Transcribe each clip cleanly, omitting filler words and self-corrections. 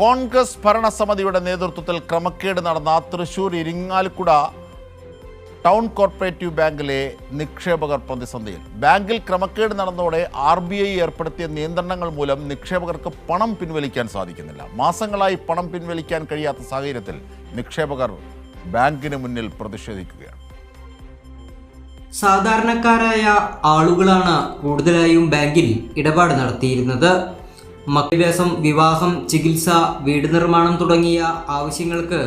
കോൺഗ്രസ് ഭരണസമിതിയുടെ നേതൃത്വത്തിൽ ക്രമക്കേട് നടന്ന തൃശൂർ ഇരിങ്ങാലക്കുട ടൗൺ കോർപ്പറേറ്റീവ് ബാങ്കിലെ നിക്ഷേപകർ പ്രതിസന്ധിയിൽ. ബാങ്കിൽ ക്രമക്കേട് നടന്നതോടെ RBI ഏർപ്പെടുത്തിയ നിയന്ത്രണങ്ങൾ മൂലം നിക്ഷേപകർക്ക് പണം പിൻവലിക്കാൻ സാധിക്കുന്നില്ല. മാസങ്ങളായി പണം പിൻവലിക്കാൻ കഴിയാത്ത സാഹചര്യത്തിൽ നിക്ഷേപകർ ബാങ്കിന് മുന്നിൽ പ്രതിഷേധിക്കുകയാണ്. സാധാരണക്കാരായ ആളുകളാണ് കൂടുതലായും ബാങ്കിൽ ഇടപാട് നടത്തിയിരുന്നത്. വിദ്യാഭ്യാസം, വിവാഹം, ചികിത്സ, വീട് നിർമ്മാണം തുടങ്ങിയ ആവശ്യങ്ങൾക്ക്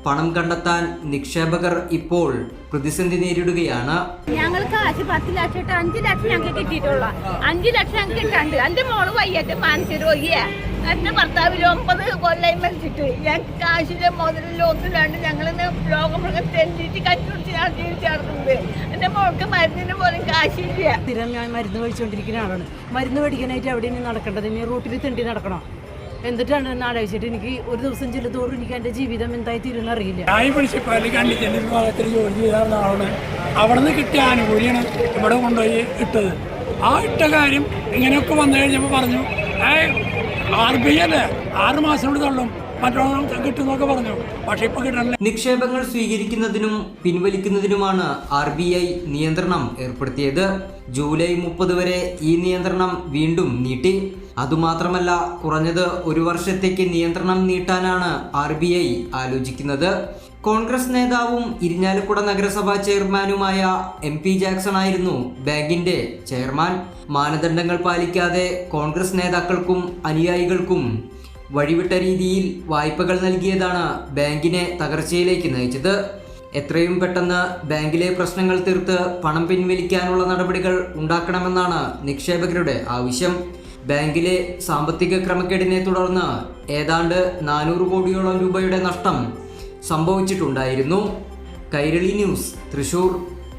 പണം കണ്ടെത്താൻ നിക്ഷേപകർ ഇപ്പോൾ പ്രതിസന്ധി നേരിടുകയാണ്. ഞങ്ങൾക്ക് 10 ലക്ഷം 5 ലക്ഷം ഞങ്ങൾക്ക് കിട്ടിയിട്ടുള്ള 5 ലക്ഷം ഞങ്ങൾക്ക് കിട്ടാണ്ട്. എന്റെ മോള് വയ്യായിട്ട് മാനസിക രോഗിയാ. എന്റെ ഭർത്താവ് 9 കൊല്ലം മരിച്ചിട്ട് ഞങ്ങൾക്ക് കാശിലെ മുതലിലോ ഒന്നില്ലാണ്ട് ഞങ്ങളിന്ന് ലോകം തെന്നിട്ട് കറ്റുപിടിച്ച് ഞാൻ ജീവിച്ചു നടക്കുന്നത്. എന്റെ മോൾക്ക് മരുന്നിന് പോലും കാശില്ല. സ്ഥിരം ഞാൻ മരുന്ന് കഴിച്ചുകൊണ്ടിരിക്കുന്ന ആളാണ്. മരുന്ന് മേടിക്കാനായിട്ട് അവിടെ ഇനി നടക്കേണ്ടത്, ഇനി റൂട്ടിൽ തെണ്ടി നടക്കണം. എന്നിട്ടാണ് നാടാഴ്ചയിട്ട് എനിക്ക് ഒരു ദിവസം ചെല്ലുതോറും എനിക്ക് എൻ്റെ ജീവിതം എന്തായി തീരുമെന്ന് അറിയില്ല. ജോലി ചെയ്തായിരുന്ന ആളാണ്. അവിടെ നിന്ന് കിട്ടിയ ആനുകൂല്യമാണ് ഇവിടെ കൊണ്ടുപോയി ഇട്ടത്. ആ ഇട്ട കാര്യം ഇങ്ങനെയൊക്കെ വന്നു കഴിഞ്ഞപ്പോൾ പറഞ്ഞു, RBI അല്ലേ 6 മാസം കൊണ്ട് തള്ളും, മറ്റൊന്നും കിട്ടുന്നൊക്കെ പറഞ്ഞു. പക്ഷെ ഇപ്പൊ കിട്ടണല്ലേ. നിക്ഷേപങ്ങൾ സ്വീകരിക്കുന്നതിനും പിൻവലിക്കുന്നതിനുമാണ് RBI നിയന്ത്രണം ഏർപ്പെടുത്തിയത്. ജൂലൈ 30 വരെ ഈ നിയന്ത്രണം വീണ്ടും നീട്ടി. അതുമാത്രമല്ല, കുറഞ്ഞത് 1 വർഷത്തേക്ക് നിയന്ത്രണം നീട്ടാനാണ് RBI ആലോചിക്കുന്നത്. കോൺഗ്രസ് നേതാവും ഇരിഞ്ഞാലക്കുട നഗരസഭാ ചെയർമാനുമായ MP ജാക്സൺ ആയിരുന്നു ബാങ്കിന്റെ ചെയർമാൻ. മാനദണ്ഡങ്ങൾ പാലിക്കാതെ കോൺഗ്രസ് നേതാക്കൾക്കും അനുയായികൾക്കും വഴിവിട്ട രീതിയിൽ വായ്പകൾ നൽകിയതാണ് ബാങ്കിനെ തകർച്ചയിലേക്ക് നയിച്ചത്. എത്രയും പെട്ടെന്ന് ബാങ്കിലെ പ്രശ്നങ്ങൾ തീർത്ത് പണം പിൻവലിക്കാനുള്ള നടപടികൾ ഉണ്ടാക്കണമെന്നാണ് നിക്ഷേപകരുടെ ആവശ്യം. ബാങ്കിലെ സാമ്പത്തിക ക്രമക്കേടിനെ തുടർന്ന് ഏതാണ്ട് 400 കോടിയോളം രൂപയുടെ നഷ്ടം സംഭവിച്ചിട്ടുണ്ടായിരുന്നു. കൈരളി ന്യൂസ്, തൃശൂർ.